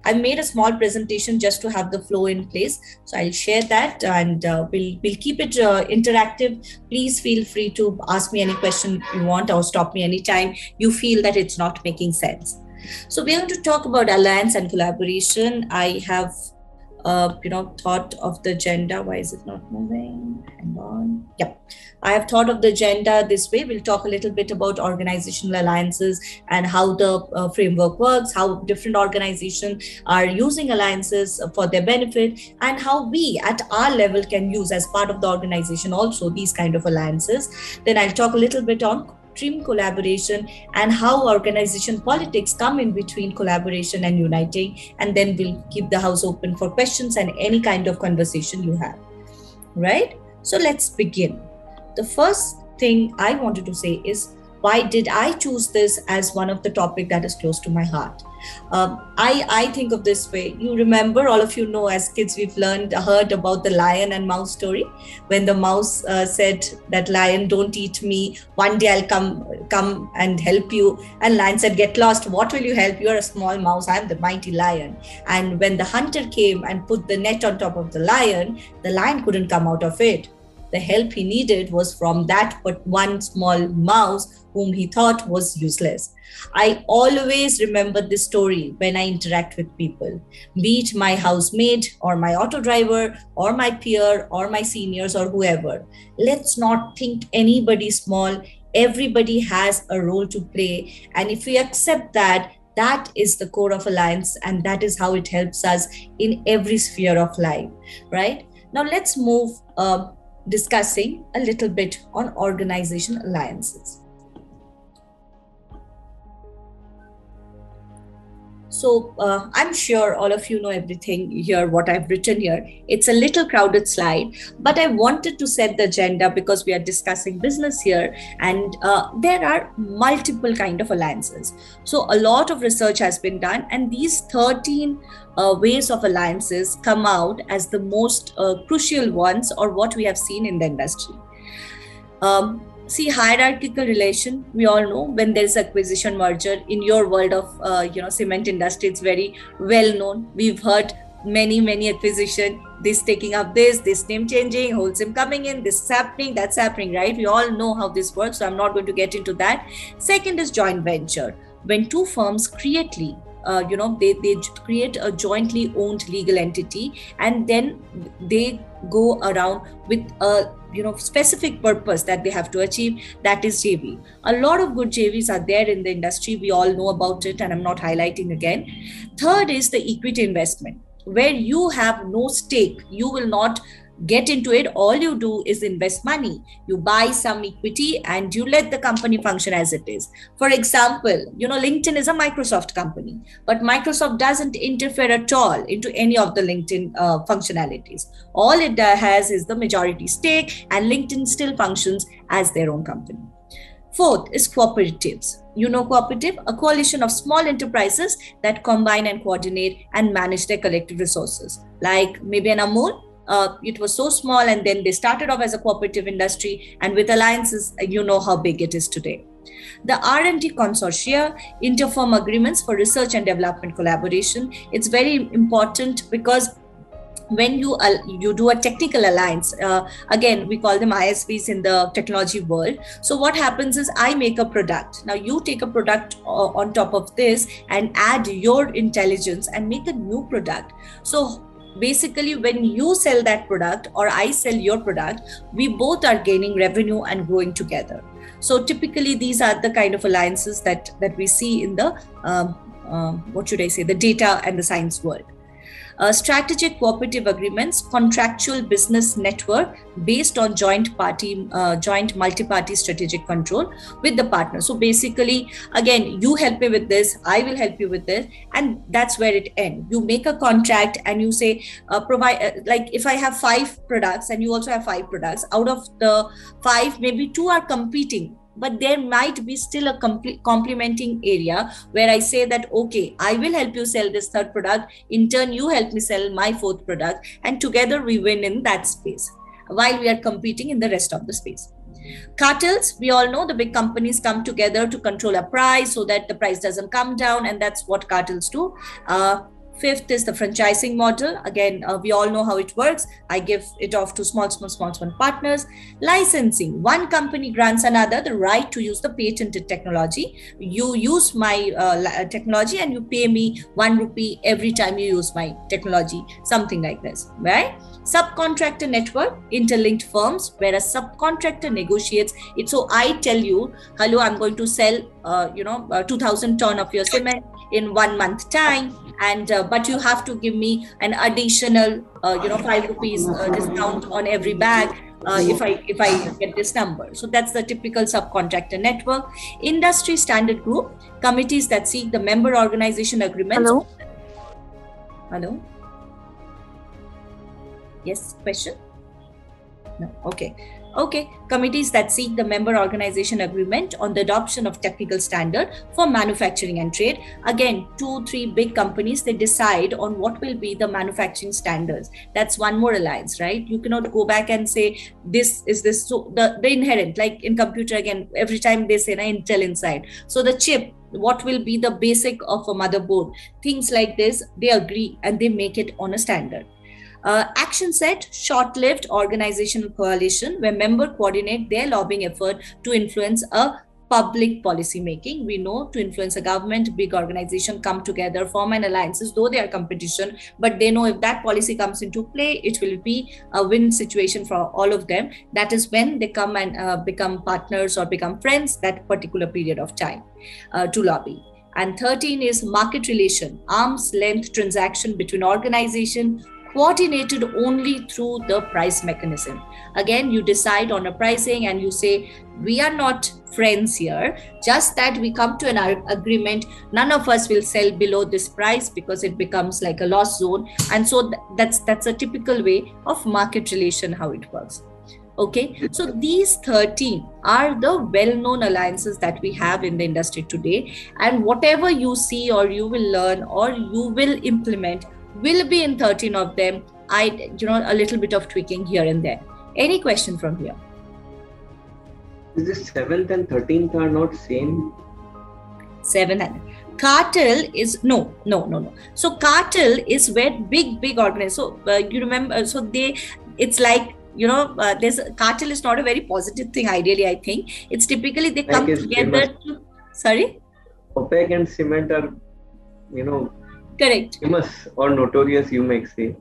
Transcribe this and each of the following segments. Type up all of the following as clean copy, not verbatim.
I made a small presentation just to have the flow in place. So I'll share that, and we'll keep it interactive. Please feel free to ask me any question you want, or stop me anytime you feel that it's not making sense. So we're going to talk about alliance and collaboration. I have thought of the agenda. Why is it not moving? Hang on. Yeah, I have thought of the agenda this way. We'll talk a little bit about organizational alliances and how the framework works, how different organizations are using alliances for their benefit, and how we at our level can use as part of the organization also these kind of alliances. Then I'll talk a little bit on team collaboration and how organization politics come in between collaboration and uniting, and then we'll keep the house open for questions and any kind of conversation you have. Right? So let's begin. The first thing I wanted to say is, why did I choose this as one of the topic that is close to my heart? I think of this way. You remember, all of you know, as kids we've heard about the lion and mouse story. When the mouse said that lion, don't eat me, one day I'll come and help you. And lion said, get lost, what will you help? You're a small mouse, I'm the mighty lion. And when the hunter came and put the net on top of the lion couldn't come out of it. The help he needed was from that but one small mouse whom he thought was useless. I always remember this story when I interact with people, be it my housemate or my auto driver or my peer or my seniors or whoever. Let's not think anybody small. Everybody has a role to play. And if we accept that, that is the core of alliance, and that is how it helps us in every sphere of life, right? Now let's move discussing a little bit on organization alliances. So I'm sure all of you know everything here, what I've written here. It's a little crowded slide, but I wanted to set the agenda because we are discussing business here, and there are multiple kind of alliances. So a lot of research has been done, and these 13 ways of alliances come out as the most crucial ones, or what we have seen in the industry. See, hierarchical relation, we all know when there is acquisition merger. In your world of cement industry, it's very well known. We've heard many acquisition, this taking up this name changing, wholesale coming in, this happening, that's happening, right? We all know how this works, so I'm not going to get into that. Second is joint venture. When two firms create they create a jointly owned legal entity, and then they go around with a specific purpose that they have to achieve. That is JV. A lot of good JVs are there in the industry. We all know about it, and I'm not highlighting again. Third is the equity investment, where you have no stake. You will not get into it. All you do is invest money. You buy some equity and you let the company function as it is. For example, LinkedIn is a Microsoft company, but Microsoft doesn't interfere at all into any of the LinkedIn functionalities. All it has is the majority stake, and LinkedIn still functions as their own company. Fourth is cooperatives. Cooperative, a coalition of small enterprises that combine and coordinate and manage their collective resources. Like maybe an Amul, it was so small, and then they started off as a cooperative industry, and with alliances, you know how big it is today. The R&D consortia, interfirm agreements for research and development collaboration. It's very important because when you do a technical alliance, again, we call them ISVs in the technology world. So what happens is, I make a product. Now you take a product on top of this and add your intelligence and make a new product. So basically, when you sell that product or I sell your product, we both are gaining revenue and growing together. So typically, these are the kind of alliances that we see in the, the data and the science world. Strategic cooperative agreements, contractual business network based on joint multi-party strategic control with the partner. So basically, again, you help me with this, I will help you with this, and that's where it ends. You make a contract and you say, like if I have 5 products and you also have 5 products, out of the 5, maybe 2 are competing. But there might be still a complementing area where I say that, okay, I will help you sell this 3rd product. In turn, you help me sell my 4th product. And together we win in that space while we are competing in the rest of the space. Cartels, we all know the big companies come together to control a price so that the price doesn't come down. And that's what cartels do. Fifth is the franchising model. Again, we all know how it works. I give it off to small partners. Licensing. One company grants another the right to use the patented technology. You use my technology and you pay me 1 rupee every time you use my technology, something like this, right? Subcontractor network, interlinked firms, where a subcontractor negotiates it. So I tell you, hello, I'm going to sell 2,000 ton of your cement in 1 month time, and but you have to give me an additional 5 rupees discount on every bag if I get this number. So that's the typical subcontractor network. Industry standard group, committees that seek the member organization agreements. Hello. Yes, question? No. Okay. Committees that seek the member organization agreement on the adoption of technical standard for manufacturing and trade. Again, 2-3 big companies, they decide on what will be the manufacturing standards. That's one more alliance, right? You cannot go back and say this is this. So the inherent, like in computer, again, every time they say Intel inside. So the chip, what will be the basic of a motherboard, things like this, they agree and they make it on a standard. Action set, short-lived organizational coalition where members coordinate their lobbying effort to influence a public policy making. We know to influence a government, big organization come together, form an alliances, though they are competition, but they know if that policy comes into play, it will be a win situation for all of them. That is when they come and become partners or become friends that particular period of time to lobby. And 13 is market relation, arm's length transaction between organization, coordinated only through the price mechanism. Again, you decide on a pricing and you say, we are not friends here, just that we come to an agreement. None of us will sell below this price because it becomes like a loss zone. And so that's a typical way of market relation, how it works. Okay, so these 13 are the well-known alliances that we have in the industry today. And whatever you see or you will learn or you will implement will be in 13 of them. A little bit of tweaking here and there. Any question from here? Is this 7th and 13th are not same? 7 and cartel is no. So cartel is where big organizations. So you remember, so it's like, there's cartel is not a very positive thing ideally, I think. It's typically they come together to, sorry? OPEC and cement are, correct, famous or notorious, you may say.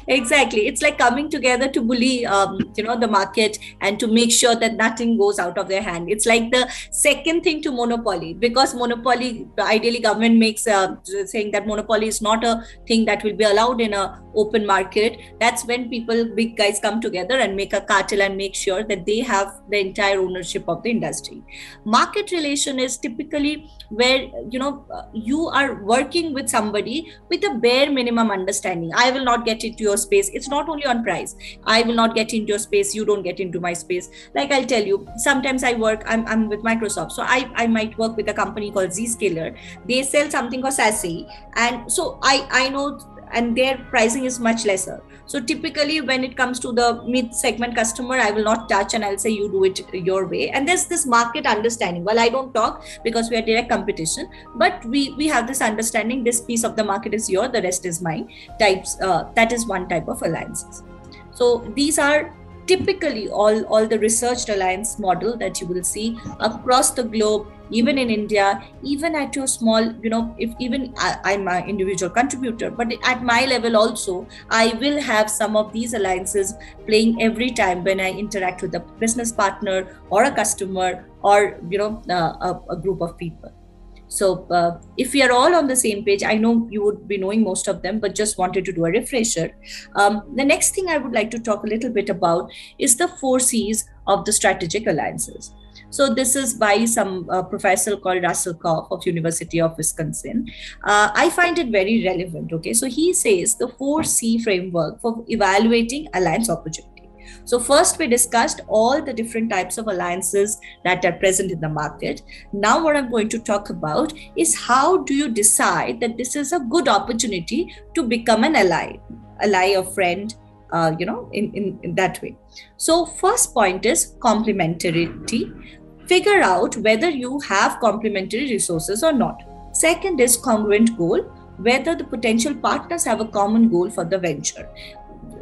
Exactly. It's like coming together to bully, the market and to make sure that nothing goes out of their hand. It's like the second thing to monopoly, because monopoly, ideally government makes saying that monopoly is not a thing that will be allowed in a open market. That's when big guys come together and make a cartel and make sure that they have the entire ownership of the industry. Market relation is typically where, you are working with somebody with a bare minimum understanding. I will not get into your space. It's not only on price. I will not get into your space. You don't get into my space. Like I'll tell you, sometimes I'm with Microsoft. So I might work with a company called Zscaler. They sell something called SASE. And so I know, and their pricing is much lesser. So typically when it comes to the mid segment customer, I will not touch and I'll say you do it your way. And there's this market understanding. Well, I don't talk because we are direct competition, but we have this understanding, this piece of the market is yours, the rest is mine types. That is one type of alliances. So these are typically all the researched alliance model that you will see across the globe, even in India, even at your small, if even I'm an individual contributor, but at my level also, I will have some of these alliances playing every time when I interact with a business partner or a customer or, a group of people. So if we are all on the same page, I know you would be knowing most of them, but just wanted to do a refresher. The next thing I would like to talk a little bit about is the 4 C's of the strategic alliances. So this is by some professor called Russell Koff of University of Wisconsin. I find it very relevant. Okay, so he says the 4C framework for evaluating alliance opportunity. So first we discussed all the different types of alliances that are present in the market. Now what I'm going to talk about is how do you decide that this is a good opportunity to become an ally, a friend, in that way. So first point is complementarity. Figure out whether you have complementary resources or not. Second is congruent goal. whether the potential partners have a common goal for the venture.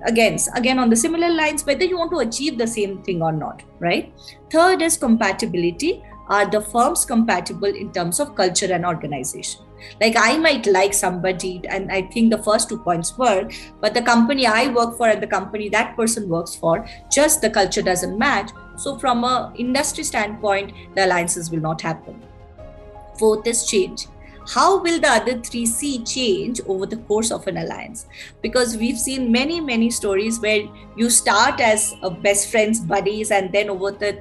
Again on the similar lines, whether you want to achieve the same thing or not, right? Third is compatibility. Are the firms compatible in terms of culture and organization? Like, I might like somebody and I think the first 2 points work, but the company I work for and the company that person works for, just the culture doesn't match. So from a industry standpoint, the alliances will not happen. Fourth is change. How will the other three C change over the course of an alliance? Because we've seen many stories where you start as best friends, buddies, and then over the,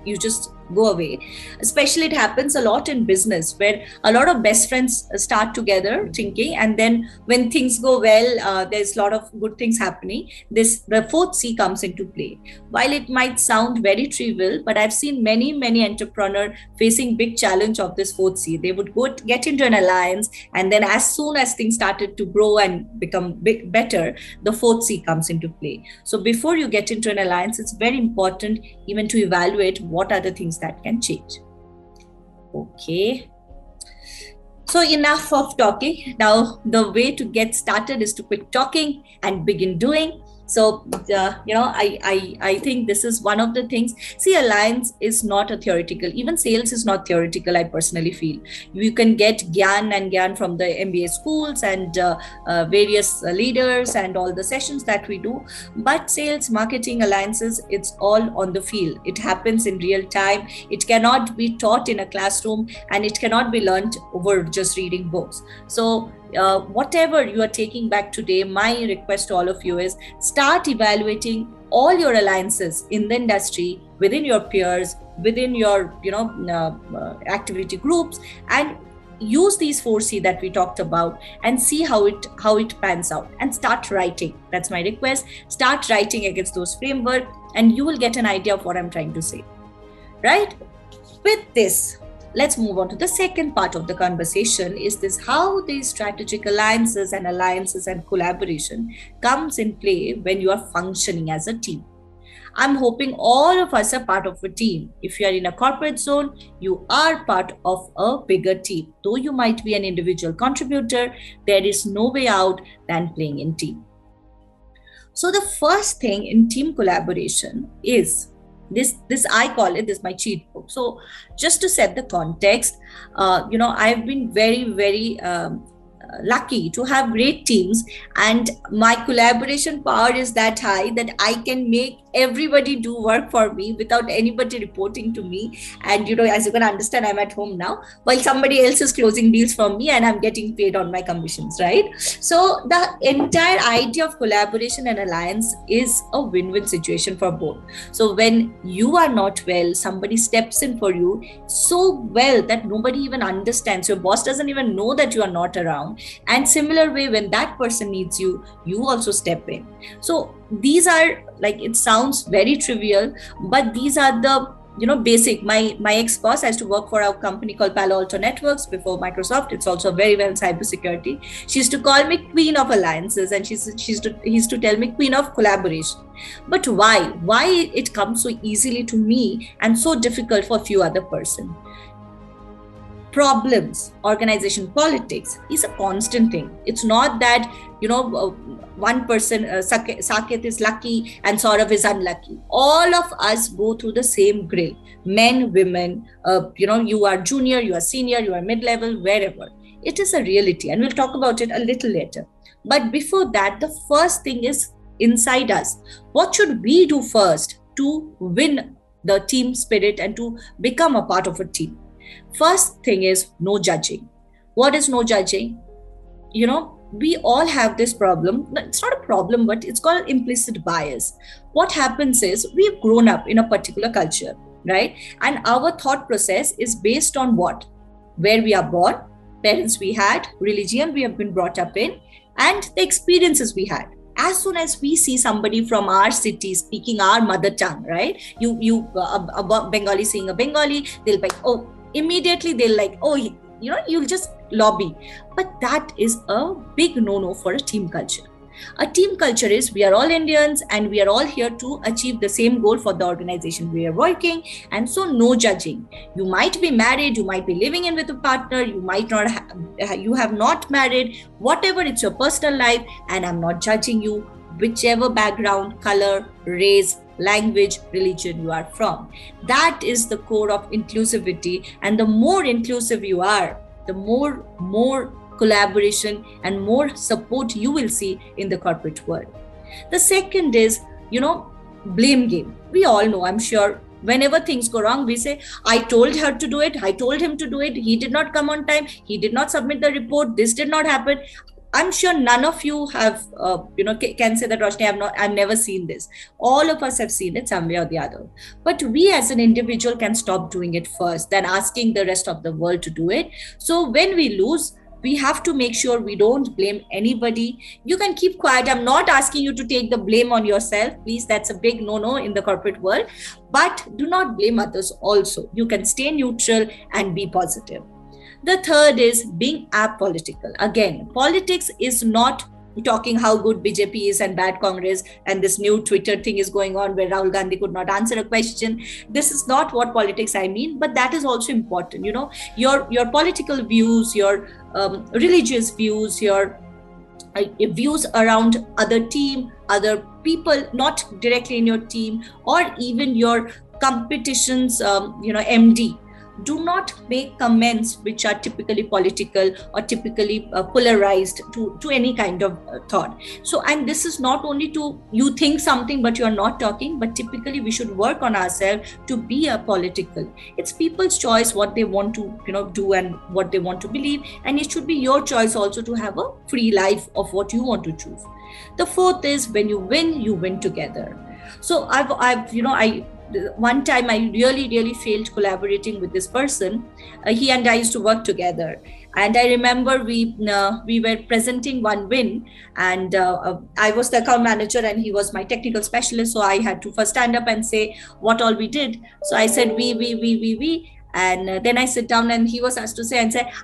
you just go away. Especially it happens a lot in business where a lot of best friends start together thinking, and then when things go well, there's a lot of good things happening. The fourth C comes into play. While it might sound very trivial, but I've seen many entrepreneurs facing big challenge of this fourth C. They would get into an alliance, and then as soon as things started to grow and become better, the fourth C comes into play. So before you get into an alliance, it's very important even to evaluate what are the things that can change. Okay. So enough of talking. Now, the way to get started is to quit talking and begin doing. So, I think this is one of the things. See, alliance is not a theoretical. Even sales is not theoretical, I personally feel. You can get gyan from the MBA schools and various leaders and all the sessions that we do. But sales, marketing, alliances, it's all on the field. It happens in real time. It cannot be taught in a classroom, and it cannot be learned over just reading books. So, whatever you are taking back today, my request to all of you is start evaluating all your alliances in the industry, within your peers, within your activity groups, and use these 4C that we talked about and see how it pans out, and start writing. That's my request. Start writing against those framework, and you will get an idea of what I'm trying to say, right? With this, let's move on to the second part of the conversation. Is this how these strategic alliances and collaboration comes in play when you are functioning as a team? I'm hoping all of us are part of a team. If you are in a corporate zone, you are part of a bigger team. Though you might be an individual contributor, there is no way out than playing in team. So the first thing in team collaboration is this I call it, this my cheat book. So just to set the context, I've been very lucky to have great teams, and my collaboration power is that high that I can make everybody do work for me without anybody reporting to me. And as you can understand, I'm at home now while somebody else is closing deals for me, and I'm getting paid on my commissions, right? So the entire idea of collaboration and alliance is a win-win situation for both. So when you are not well, somebody steps in for you so well that nobody even understands. Your boss doesn't even know that you are not around. And similar way, when that person needs you, you also step in. So these are, like, it sounds very trivial, but these are the basic. My ex-boss has to work for a company called Palo Alto Networks before Microsoft. It's also very well cybersecurity. She used to call me queen of alliances, and he used to tell me queen of collaboration. But why it comes so easily to me and so difficult for a few other person? Problems, organization politics is a constant thing. It's not that one person, Saket is lucky and Saurav is unlucky. All of us go through the same grill. Men, women, you are junior, you are senior, you are mid-level, wherever. It is a reality, and we'll talk about it a little later. But before that, the first thing is inside us. What should we do first to win the team spirit and to become a part of a team? First thing is no judging. What is no judging? We all have this problem. It's not a problem, but it's called implicit bias. What happens is we've grown up in a particular culture, right? And our thought process is based on what? Where we are born, parents we had, religion we have been brought up in, and the experiences we had. As soon as we see somebody from our city speaking our mother tongue, right? A Bengali seeing a Bengali, they'll be like, oh, immediately they'll like, oh, you'll just lobby. But that is a big no-no for a team culture. A team culture is we are all Indians and we are all here to achieve the same goal for the organization we are working, and so no judging. You might be married, you might be living in with a partner, you might not you have not married, whatever, it's your personal life, and I'm not judging you, whichever background, color, race, language, religion you are from. That is the core of inclusivity, and the more inclusive you are, the more collaboration and more support you will see in the corporate world. The second is, blame game. We all know, I'm sure, whenever things go wrong, we say, I told her to do it, I told him to do it, he did not come on time, he did not submit the report, this did not happen. I'm sure none of you have, can say that, Roshni, I've never seen this. All of us have seen it some way or the other. But we as an individual can stop doing it first, then asking the rest of the world to do it. So when we lose, we have to make sure we don't blame anybody. You can keep quiet. I'm not asking you to take the blame on yourself. Please, that's a big no-no in the corporate world. But do not blame others also. You can stay neutral and be positive. The third is being apolitical. Again, politics is not talking how good BJP is and bad Congress, and this new Twitter thing is going on where Rahul Gandhi could not answer a question. This is not what politics I mean, but that is also important. Your political views, your religious views, your views around other team, other people, not directly in your team, or even your competitions, MD. Do not make comments which are typically political or typically polarized to any kind of thought. So, and this is not only to you think something but you're not talking, but typically we should work on ourselves to be apolitical. It's people's choice what they want to do and what they want to believe, and it should be your choice also to have a free life of what you want to choose. The fourth is when you win together. So one time I really felt collaborating with this person. He and I used to work together, and I remember we were presenting one win, and I was the account manager and he was my technical specialist, so I had to first stand up and say what all we did. So I said we, and then I sit down and he was asked to say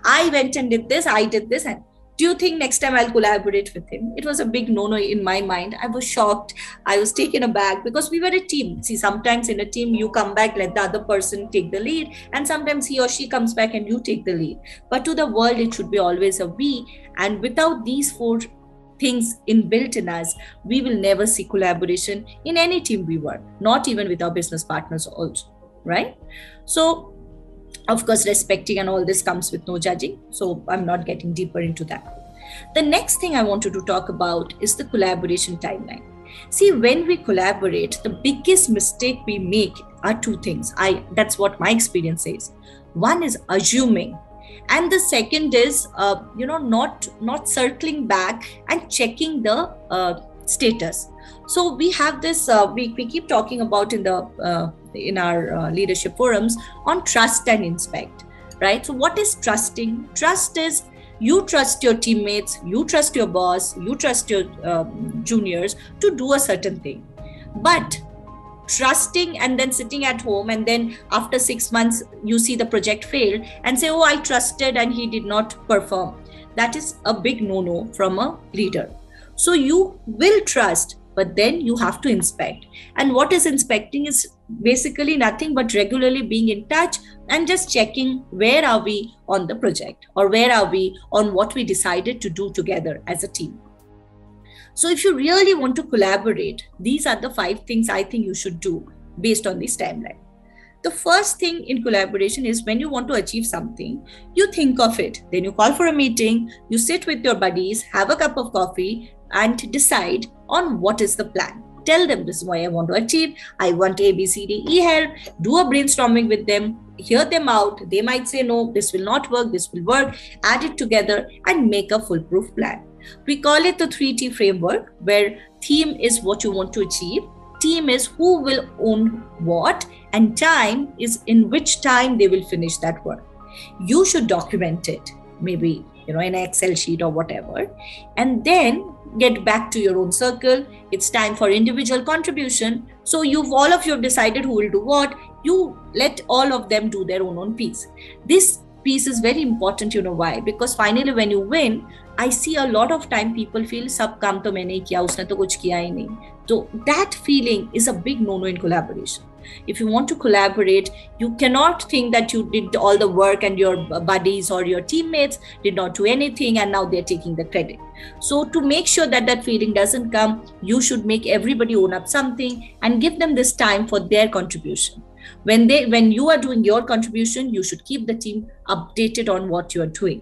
I went and did this, I did this, and do you think next time I'll collaborate with him? It was a big no-no in my mind. I was shocked. I was taken aback because we were a team. See, sometimes in a team, you come back, let the other person take the lead. And sometimes he or she comes back and you take the lead. But to the world, it should be always a we. And without these four things inbuilt in us, we will never see collaboration in any team we work, not even with our business partners also, right? So, of course, respecting and all this comes with no judging. So I'm not getting deeper into that. The next thing I wanted to talk about is the collaboration timeline. See, when we collaborate, the biggest mistake we make are two things. That's what my experience says. One is assuming. And the second is, not circling back and checking the status. So we have this, we keep talking about in our leadership forums on trust and inspect, right? So what is trusting? Trust is you trust your teammates, you trust your boss, you trust your juniors to do a certain thing. But trusting and then sitting at home and then after 6 months you see the project failed and say, oh, I trusted and he did not perform. That is a big no-no from a leader. So you will trust, but then you have to inspect. And what is inspecting is basically nothing but regularly being in touch and just checking where are we on the project or where are we on what we decided to do together as a team. So if you really want to collaborate, these are the 5 things I think you should do based on this timeline. The first thing in collaboration is when you want to achieve something, you think of it, then you call for a meeting, you sit with your buddies, have a cup of coffee and decide on what is the plan. Tell them this is what I want to achieve. I want A, B, C, D, E help. Do a brainstorming with them. Hear them out. They might say, no, this will not work. This will work. Add it together and make a foolproof plan. We call it the 3T framework, where theme is what you want to achieve. Team is who will own what, and time is in which time they will finish that work. You should document it, maybe in an Excel sheet or whatever, and then get back to your own circle. It's time for individual contribution. So all of you have decided who will do what. You let all of them do their own piece. This piece is very important. You know why? Because finally when you win, I see a lot of time people feel सब काम तो मैंने ही किया, उसने तो कुछ किया ही नहीं. So that feeling is a big no-no in collaboration. If you want to collaborate, you cannot think that you did all the work and your buddies or your teammates did not do anything and now they're taking the credit. So to make sure that that feeling doesn't come, you should make everybody own up something and give them this time for their contribution. When you are doing your contribution, you should keep the team updated on what you are doing.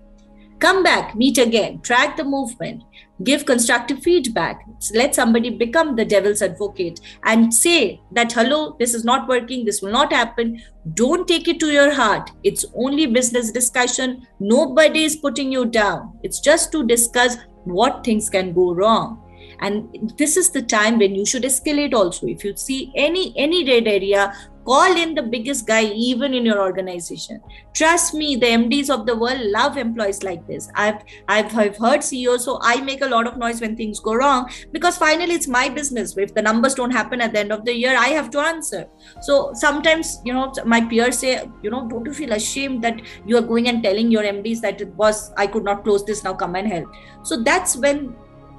Come back, meet again, track the movement, give constructive feedback. Let somebody become the devil's advocate and say that, hello, this is not working, this will not happen. Don't take it to your heart. It's only business discussion. Nobody is putting you down. It's just to discuss what things can go wrong. And this is the time when you should escalate also. If you see any red area, call in the biggest guy even in your organization. Trust me, the MDs of the world love employees like this. I've heard CEOs, so I make a lot of noise when things go wrong, because finally it's my business. If the numbers don't happen at the end of the year, I have to answer. So sometimes, my peers say, don't you feel ashamed that you are going and telling your MDs that it was, I could not close this, now come and help. So that's when,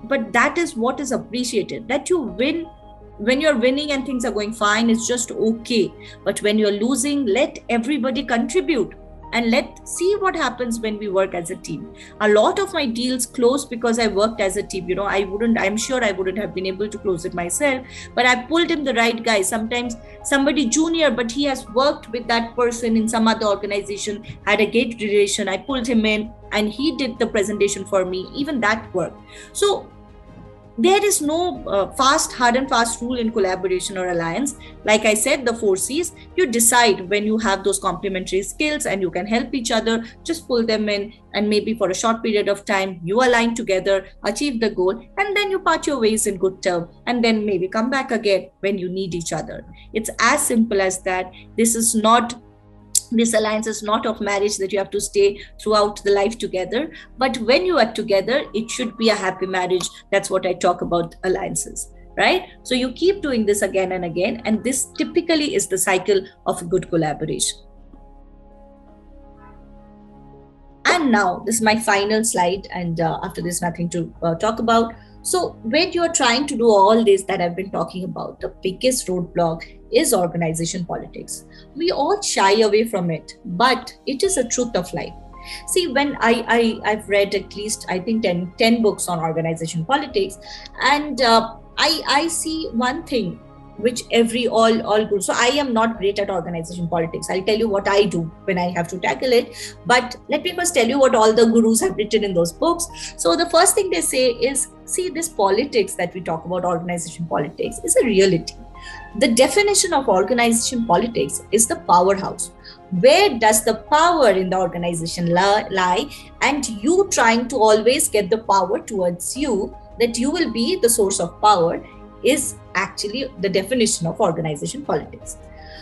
but that is what is appreciated, that you win. When you're winning and things are going fine, it's just okay. But when you're losing, let everybody contribute and let's see what happens when we work as a team. A lot of my deals closed because I worked as a team. I'm sure I wouldn't have been able to close it myself, but I pulled in the right guy. Sometimes somebody junior, but he has worked with that person in some other organization, had a great relation. I pulled him in and he did the presentation for me. Even that worked. So there is no hard and fast rule in collaboration or alliance. Like I said, the 4 C's, you decide when you have those complementary skills and you can help each other, just pull them in, and maybe for a short period of time, you align together, achieve the goal, and then you part your ways in good term, and then maybe come back again when you need each other. It's as simple as that. This alliance is not of marriage that you have to stay throughout the life together. But when you are together, it should be a happy marriage. That's what I talk about alliances, right? So you keep doing this again and again. And this typically is the cycle of a good collaboration. And now this is my final slide. And after this, nothing to talk about. So when you're trying to do all this that I've been talking about, the biggest roadblock is organization politics. We all shy away from it, but it is a truth of life. See, when I've read at least, I think 10 books on organization politics, and I see one thing which all groups. So I am not great at organization politics. I'll tell you what I do when I have to tackle it. But let me first tell you what all the gurus have written in those books. So the first thing they say is, see, this politics that we talk about, organization politics, is a reality. The definition of organization politics is the powerhouse. Where does the power in the organization lie? And you trying to always get the power towards you, that you will be the source of power, is actually the definition of organization politics.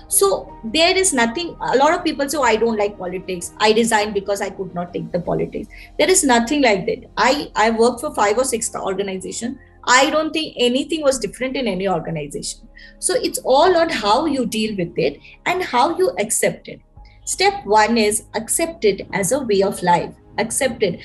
So there is nothing, a lot of people say, oh, I don't like politics, I resigned because I could not take the politics. There is nothing like that. I worked for 5 or 6 organizations. I don't think anything was different in any organization. So it's all on how you deal with it and how you accept it. Step 1 is accept it as a way of life. Accept it.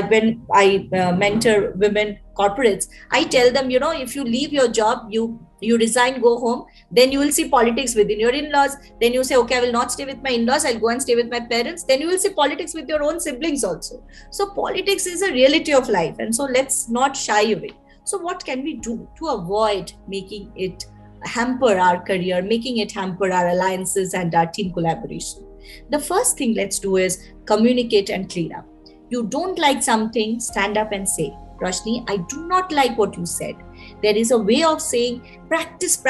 When I mentor women corporates, I tell them, if you leave your job, you resign, go home, then you will see politics within your in-laws. Then you say, okay, I will not stay with my in-laws, I'll go and stay with my parents. Then you will see politics with your own siblings also. So politics is a reality of life. And so let's not shy away. So what can we do to avoid making it hamper our career, making it hamper our alliances and our team collaboration? The first thing let's do is communicate and clean up. You don't like something, stand up and say, Roshni, I do not like what you said. There is a way of saying, practice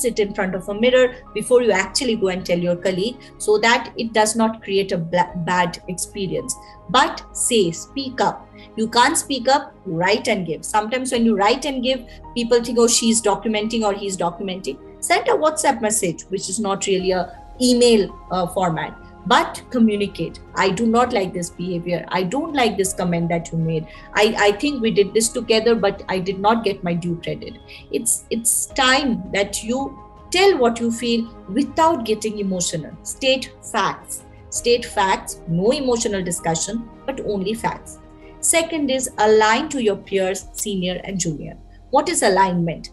it in front of a mirror before you actually go and tell your colleague, so that it does not create a bad experience. But say, speak up. You can't speak up, write and give. Sometimes when you write and give, people think, oh, she's documenting or he's documenting. Send a WhatsApp message, which is not really a email format, but communicate. I do not like this behavior. I don't like this comment that you made. I think we did this together, but I did not get my due credit. It's time that you tell what you feel without getting emotional. State facts. State facts, no emotional discussion, but only facts. Second is align to your peers, senior and junior. What is alignment?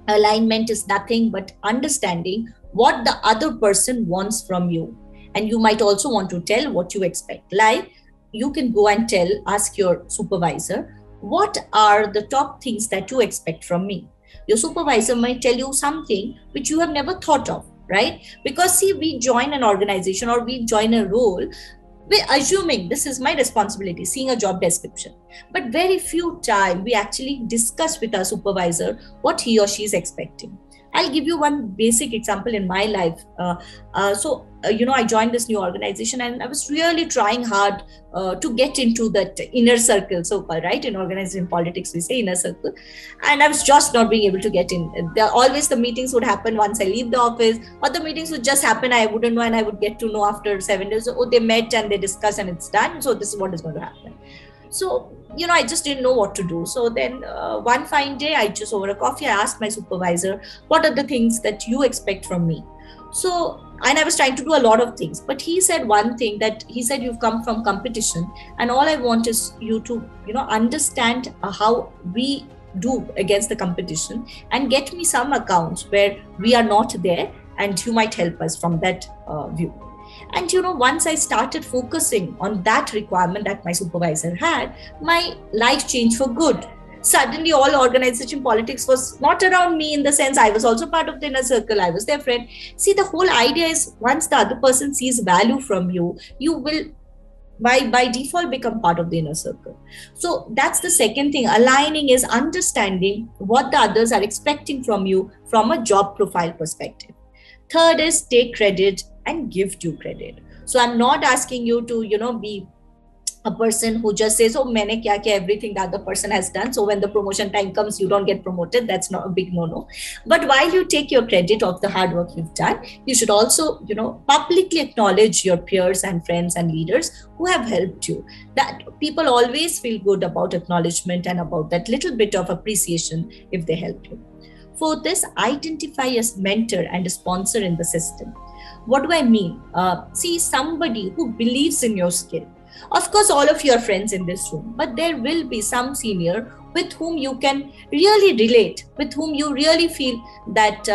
Alignment is nothing but understanding what the other person wants from you. And you might also want to tell what you expect. Like you can go and ask your supervisor, what are the top things that you expect from me? Your supervisor might tell you something which you have never thought of, right? Because see, we join an organization or we join a role, we're assuming this is my responsibility, seeing a job description. But very few time we actually discuss with our supervisor what he or she is expecting. I'll give you one basic example in my life. I joined this new organization and I was really trying hard to get into that inner circle, so-called, right? In organization politics, we say inner circle. And I was just not being able to get in. Always the meetings would happen once I leave the office, or the meetings would just happen. I wouldn't know, and I would get to know after 7 days. Oh, they met and they discussed and it's done. So this is what is going to happen. So, I just didn't know what to do. So then one fine day, I just over a coffee, I asked my supervisor, what are the things that you expect from me? So, and I was trying to do a lot of things, but he said one thing, that he said, you've come from competition and all I want is you to, understand how we do against the competition and get me some accounts where we are not there and you might help us from that view. And once I started focusing on that requirement that my supervisor had, my life changed for good. Suddenly all organization politics was not around me, in the sense I was also part of the inner circle. I was their friend. See, the whole idea is once the other person sees value from you, you will by default become part of the inner circle. So that's the second thing. Aligning is understanding what the others are expecting from you from a job profile perspective. Third is take credit and give due credit. So I'm not asking you to, be a person who just says, oh, maine kya kya, everything the other person has done. So when the promotion time comes, you don't get promoted. That's not a big no-no. But while you take your credit of the hard work you've done, you should also, publicly acknowledge your peers and friends and leaders who have helped you. That people always feel good about acknowledgement and about that little bit of appreciation if they help you. For this, identify as mentor and a sponsor in the system. What do I mean? See, somebody who believes in your skill. Of course, all of you are friends in this room, but there will be some senior with whom you can really relate, with whom you really feel that,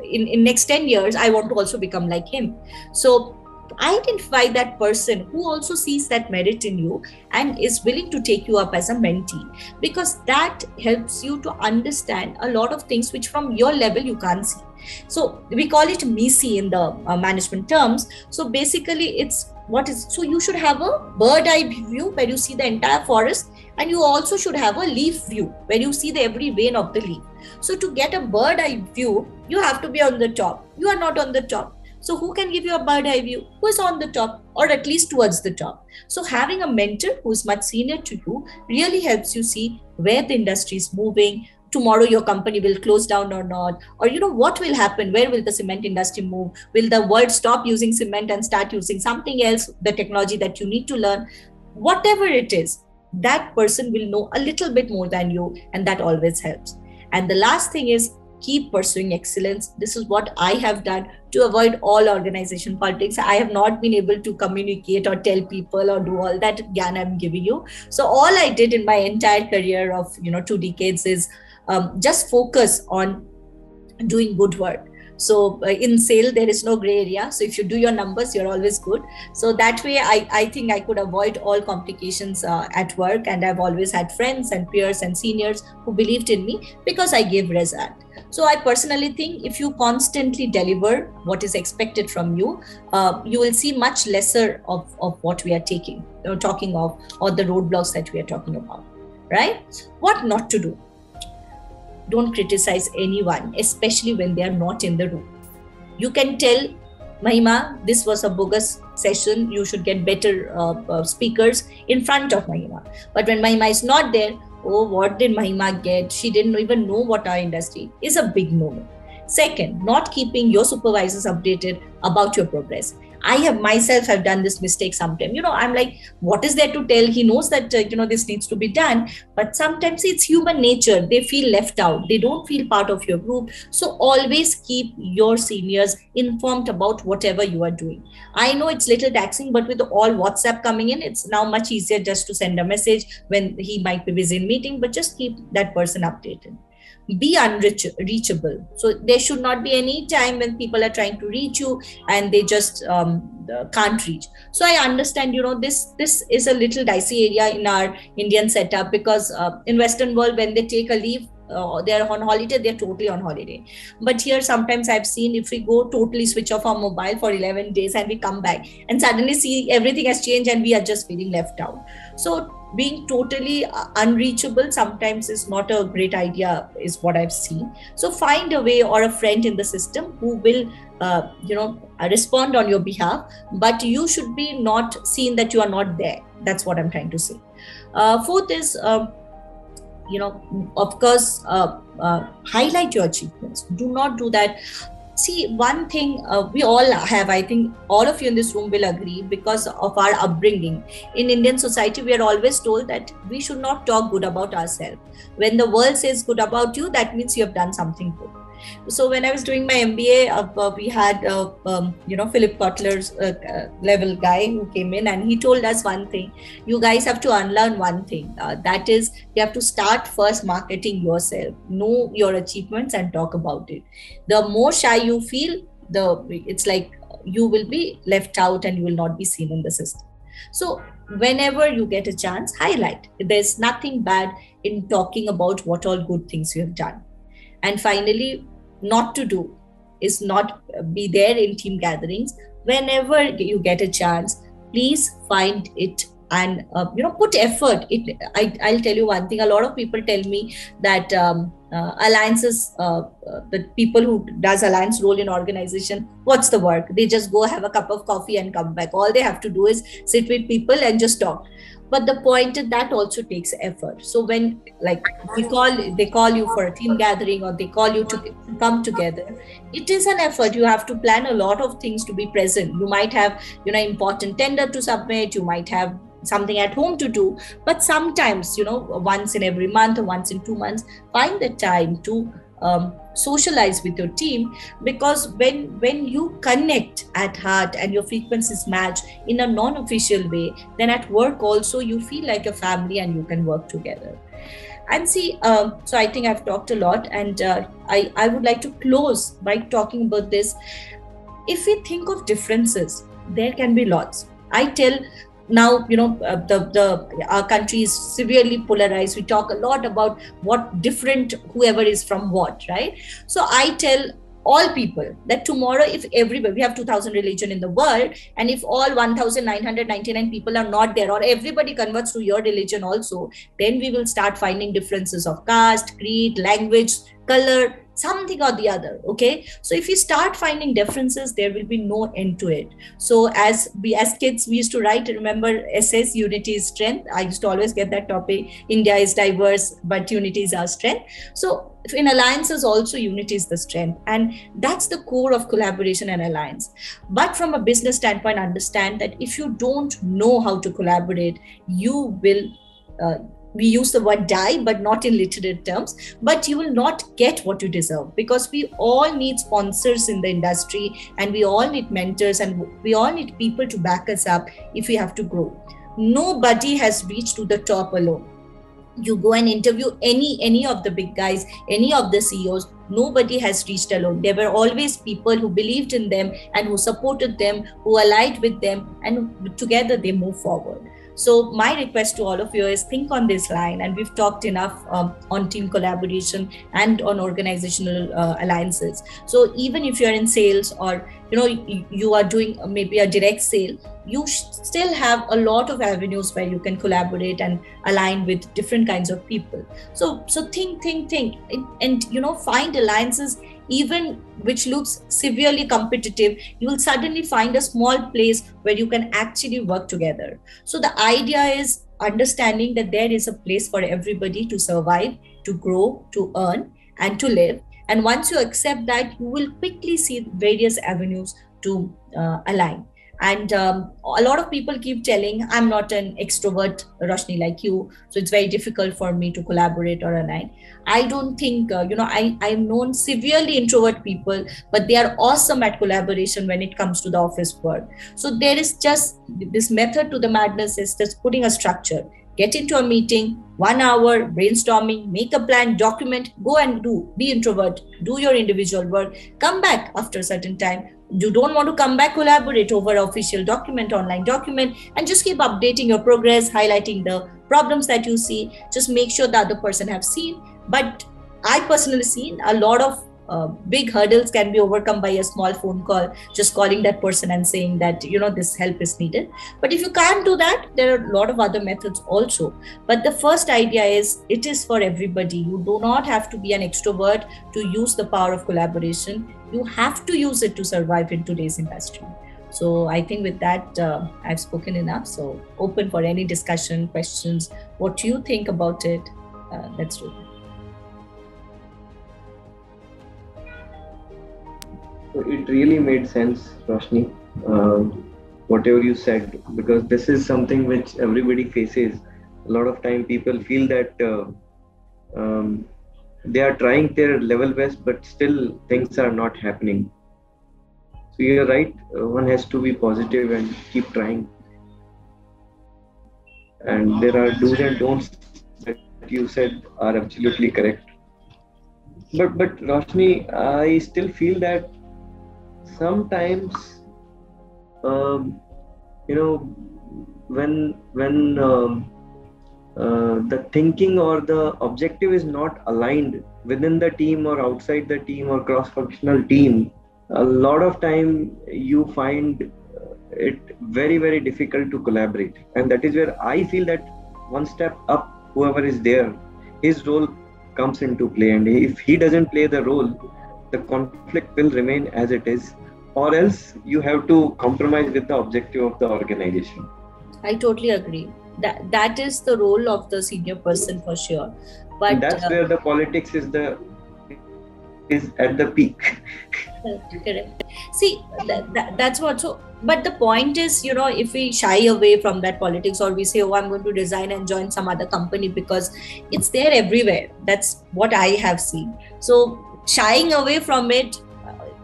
in next 10 years, I want to also become like him. So identify that person who also sees that merit in you and is willing to take you up as a mentee, because that helps you to understand a lot of things which from your level you can't see. So we call it MECE in the management terms. So basically so you should have a bird eye view where you see the entire forest, and you also should have a leaf view where you see the every vein of the leaf. So to get a bird eye view, you have to be on the top. You are not on the top. So who can give you a bird eye view? Who is on the top, or at least towards the top? So having a mentor who is much senior to you really helps you see where the industry is moving. Tomorrow your company will close down or not, or what will happen, where will the cement industry move, will the world stop using cement and start using something else, the technology that you need to learn, whatever it is, that person will know a little bit more than you, and that always helps. And the last thing is keep pursuing excellence. This is what I have done to avoid all organization politics. I have not been able to communicate or tell people or do all that gyan I'm giving you. So all I did in my entire career of 2 decades is just focus on doing good work. So in sale, there is no gray area. So if you do your numbers, you're always good. So that way, I think I could avoid all complications at work. And I've always had friends and peers and seniors who believed in me because I gave result. So I personally think if you constantly deliver what is expected from you, you will see much lesser of what we are talking of, or the roadblocks that we are talking about, right? What not to do? Don't criticize anyone, especially when they are not in the room. You can tell Mahima, this was a bogus session, you should get better speakers in front of Mahima. But when Mahima is not there, oh, what did Mahima get? She didn't even know what our industry is, a big no-no. Second, not keeping your supervisors updated about your progress. I have myself have done this mistake sometimes. I'm like, what is there to tell? He knows that, this needs to be done. But sometimes it's human nature. They feel left out. They don't feel part of your group. So always keep your seniors informed about whatever you are doing. I know it's little taxing, but with all WhatsApp coming in, it's now much easier just to send a message when he might be busy in meeting, but just keep that person updated. Be unreachable. So there should not be any time when people are trying to reach you and they just can't reach. So I understand, this is a little dicey area in our Indian setup, because in Western world, when they take a leave, they're on holiday, they're totally on holiday. But here sometimes I've seen, if we go totally switch off our mobile for 11 days and we come back and suddenly see everything has changed and we are just feeling left out. So being totally unreachable sometimes is not a great idea, is what I've seen. So find a way, or a friend in the system who will respond on your behalf, but you should be not seen that you are not there. That's what I'm trying to say. Fourth is, of course, highlight your achievements. Do not do that. See, one thing we all have, I think all of you in this room will agree, because of our upbringing. In Indian society, we are always told that we should not talk good about ourselves. When the world says good about you, that means you have done something good. So when I was doing my MBA, we had, Philip Kotler's level guy who came in, and he told us one thing: you guys have to unlearn one thing. That is, you have to start first marketing yourself, know your achievements and talk about it. The more shy you feel, it's like you will be left out and you will not be seen in the system. So whenever you get a chance, highlight. There's nothing bad in talking about what all good things you have done. And finally, not to do is not be there in team gatherings. Whenever you get a chance, please find it and put effort. I'll tell you one thing. A lot of people tell me that alliances, the people who does alliance role in organization, what's the work? They just go have a cup of coffee and come back. All they have to do is sit with people and just talk. But the point is that also takes effort. So when they call you for a team gathering, or they call you to come together, it is an effort. You have to plan a lot of things to be present. You might have important tender to submit. You might have something at home to do. But sometimes, once in every month or once in 2 months, find the time to socialize with your team, because when you connect at heart and your frequencies match in a non-official way, then at work also you feel like a family and you can work together. And see, so I think I've talked a lot, and I would like to close by talking about this. If we think of differences, there can be lots. I tell now, our country is severely polarized. We talk a lot about what different whoever is from what, right? So I tell all people that tomorrow, if everybody, we have 2000 religion in the world, and if all 1999 people are not there, or everybody converts to your religion also, then we will start finding differences of caste, creed, language, color, something or the other. Okay, so if we start finding differences, there will be no end to it. So as kids, we used to write, remember, essays, unity is strength. I used to always get that topic. India is diverse, but unity is our strength. So in alliances also, unity is the strength, and that's the core of collaboration and alliance. But from a business standpoint, understand that if you don't know how to collaborate, you will we use the word die, but not in literary terms, but you will not get what you deserve, because we all need sponsors in the industry, and we all need mentors, and we all need people to back us up if we have to grow. Nobody has reached to the top alone. You go and interview any of the big guys, any of the CEOs, nobody has reached alone. There were always people who believed in them and who supported them, who allied with them, and together they move forward. So my request to all of you is think on this line, and we've talked enough on team collaboration and on organizational alliances. So even if you're in sales, or you are doing maybe a direct sale, you still have a lot of avenues where you can collaborate and align with different kinds of people. So think and find alliances, even which looks severely competitive. You will suddenly find a small place where you can actually work together. So the idea is understanding that there is a place for everybody to survive, to grow, to earn, and to live. And once you accept that, you will quickly see various avenues to align. And a lot of people keep telling, I'm not an extrovert, Roshni, like you, so it's very difficult for me to collaborate or align. I don't think, I've known severely introvert people, but they are awesome at collaboration when it comes to the office work. So there is just this method to the madness, is just putting a structure. Get into a meeting, 1 hour, brainstorming, make a plan, document, go and do. Be introvert, do your individual work, come back after a certain time. You don't want to come back, collaborate over official document, online document, and just keep updating your progress, highlighting the problems that you see. Just make sure the other person have seen. But I personally seen a lot of big hurdles can be overcome by a small phone call, just calling that person and saying that, this help is needed. But if you can't do that, there are a lot of other methods also. But the first idea is, it is for everybody. You do not have to be an extrovert to use the power of collaboration. You have to use it to survive in today's industry. So I think with that, I've spoken enough. So open for any discussion, questions. What do you think about it? Let's do that. It really made sense, Roshni, whatever you said, because this is something which everybody faces. A lot of time people feel that they are trying their level best, but still things are not happening. So you're right, one has to be positive and keep trying. And there are do's and don'ts that you said are absolutely correct. But Roshni, I still feel that sometimes, when the thinking or the objective is not aligned within the team or outside the team or cross-functional team, a lot of time you find it very, very difficult to collaborate. And that is where I feel that one step up, whoever is there, his role comes into play. And if he doesn't play the role, the conflict will remain as it is, or else you have to compromise with the objective of the organization. I totally agree. That is the role of the senior person for sure. But and that's where the politics is at the peak. Correct. See, that's what. So, but the point is, if we shy away from that politics, or we say, oh, I'm going to resign and join some other company, because it's there everywhere. That's what I have seen. So shying away from it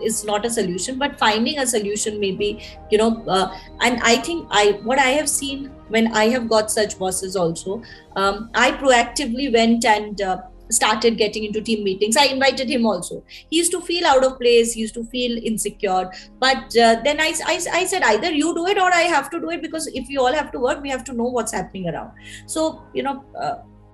is not a solution, but finding a solution maybe, and I think what I have seen when I have got such bosses also, I proactively went and started getting into team meetings. I invited him also. He used to feel out of place. He used to feel insecure. But then I said, either you do it or I have to do it, because if we all have to work, we have to know what's happening around. So,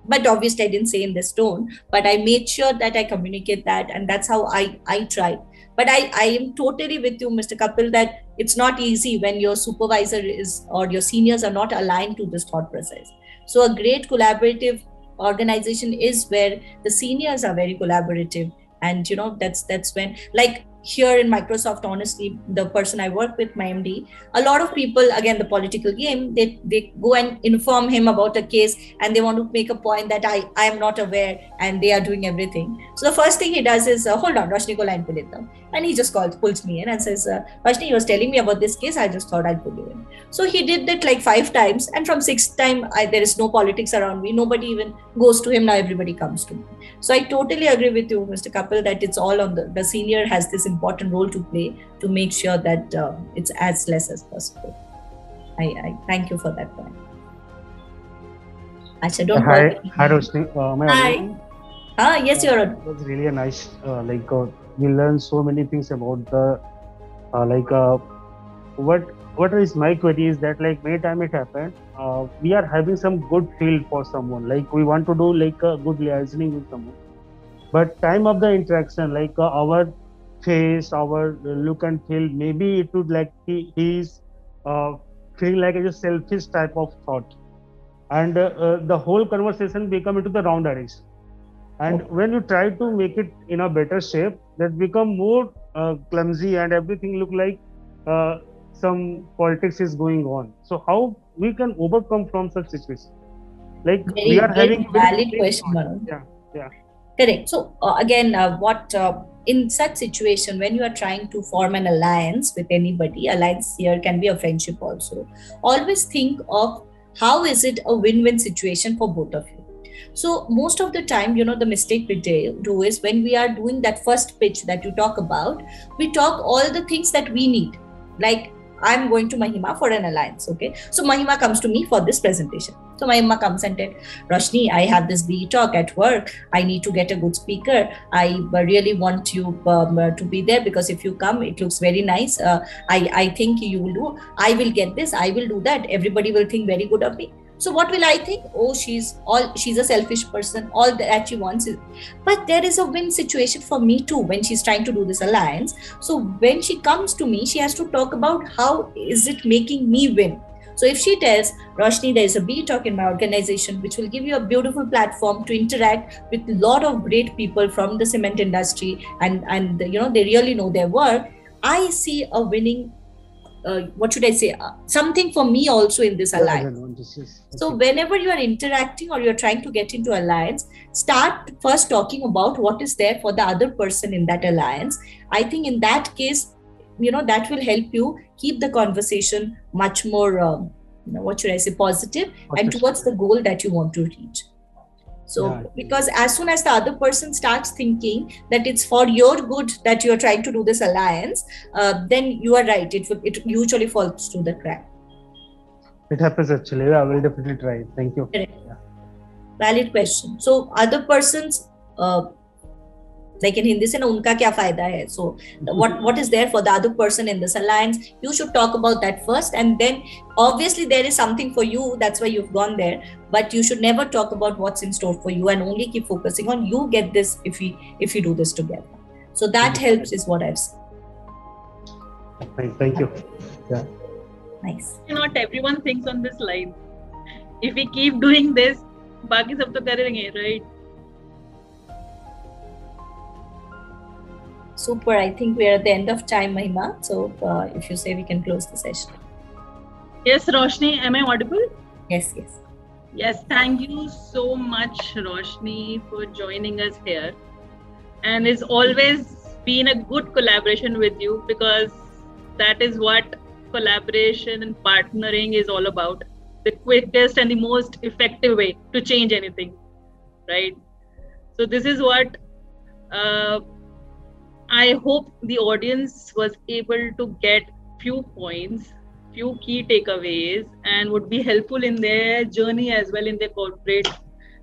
but obviously I didn't say in this tone, but I made sure that I communicate that. And that's how I tried. But I am totally with you, Mr. Kapil, that it's not easy when your supervisor or your seniors are not aligned to this thought process. So a great collaborative organization is where the seniors are very collaborative. And, that's when, like here in Microsoft, honestly, the person I work with, my MD, a lot of people, again, the political game, they go and inform him about a case, and they want to make a point that I am not aware and they are doing everything. So the first thing he does is, hold on, Roshni ko line pe leta hu. And he just pulls me in and says, Roshni, you was telling me about this case. I just thought I'd pull you in. So he did that like 5 times. And from 6th time, there is no politics around me. Nobody even goes to him. Now everybody comes to me. So I totally agree with you, Mr. Kapil, that it's all on the senior has this important role to play to make sure that it's as less as possible. I thank you for that point. Asha, don't Hi, Roshni. Hi. Yes, you're on. It was really a nice, we learned so many things about the, what is my query is that, like, many time it happened, we are having some good feel for someone, like we want to do like a good liaising with someone, but time of the interaction, like our face, our look and feel, maybe it would like he's feeling like a selfish type of thought, and the whole conversation become into the wrong direction. And when you try to make it in a better shape, that become more clumsy, and everything look like some politics is going on. So how we can overcome from such situation? Like we are having valid question, Varun. Yeah. Correct. So again, what in such situation, when you are trying to form an alliance with anybody, alliance here can be a friendship also, always think of how is it a win-win situation for both of you. So most of the time, the mistake we do is when we are doing that first pitch that you talk about, we talk all the things that we need. Like, I'm going to Mahima for an alliance. Okay. So Mahima comes to me for this presentation. So Mahima comes and said, Roshni, I have this BE talk at work. I need to get a good speaker. I really want you to be there, because if you come, it looks very nice. I think you will do. I will get this. I will do that. Everybody will think very good of me. So what will I think? Oh, she's a selfish person. All that she wants is, but there is a win situation for me too when she's trying to do this alliance. So when she comes to me, she has to talk about how is it making me win. So if she tells, Roshni, there is a BE talk in my organization, which will give you a beautiful platform to interact with a lot of great people from the cement industry, and they really know their work. I see a winning. What should I say? Something for me also in this alliance. So whenever you are interacting or you're trying to get into alliance, start first talking about what is there for the other person in that alliance. I think in that case, that will help you keep the conversation much more, what should I say, positive and towards the goal that you want to reach. So, because as soon as the other person starts thinking that it's for your good that you're trying to do this alliance, then you are right. It usually falls through the crack. It happens actually. I will definitely try. Thank you. Yeah. Valid question. So, other persons, like in Hindi, se na unka kya fayda hai? So what is there for the other person in this alliance? You should talk about that first, and then obviously there is something for you. That's why you've gone there. But you should never talk about what's in store for you, and only keep focusing on you get this if you do this together. So that helps is what I've seen. Thank you. Yeah. Nice. Not everyone thinks on this line. If we keep doing this, बाकी सब तो करेंगे, right? Super. I think we are at the end of time, Mahima. So if you say, we can close the session. Yes, Roshni, am I audible? Yes. Yes, thank you so much, Roshni, for joining us here. And it's always been a good collaboration with you, because that is what collaboration and partnering is all about. The quickest and the most effective way to change anything, right? So this is what I hope the audience was able to get few points, few key takeaways, and would be helpful in their journey as well, in their corporate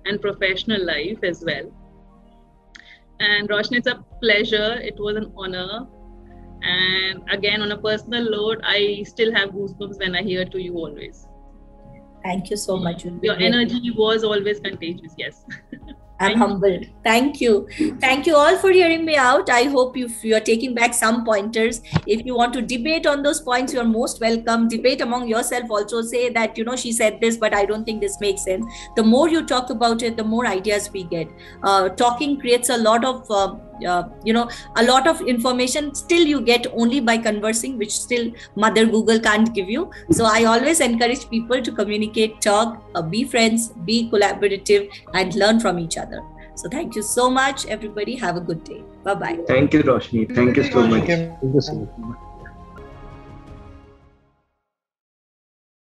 and professional life as well. And Roshni, it's a pleasure. It was an honor. And again, on a personal note, I still have goosebumps when I hear to you always. Thank you so much. Your energy was always contagious. Yes. I'm humbled. Thank you. Thank you all for hearing me out. I hope you're taking back some pointers. If you want to debate on those points, you're most welcome. Debate among yourself also. Say that, she said this, but I don't think this makes sense. The more you talk about it, the more ideas we get. Talking creates a lot of, a lot of information still you get only by conversing, which still Mother Google can't give you. So I always encourage people to communicate, talk, be friends, be collaborative, and learn from each other. So thank you so much, everybody. Have a good day. Bye-bye. Thank you, Roshni. Thank you so much. Thank you so much.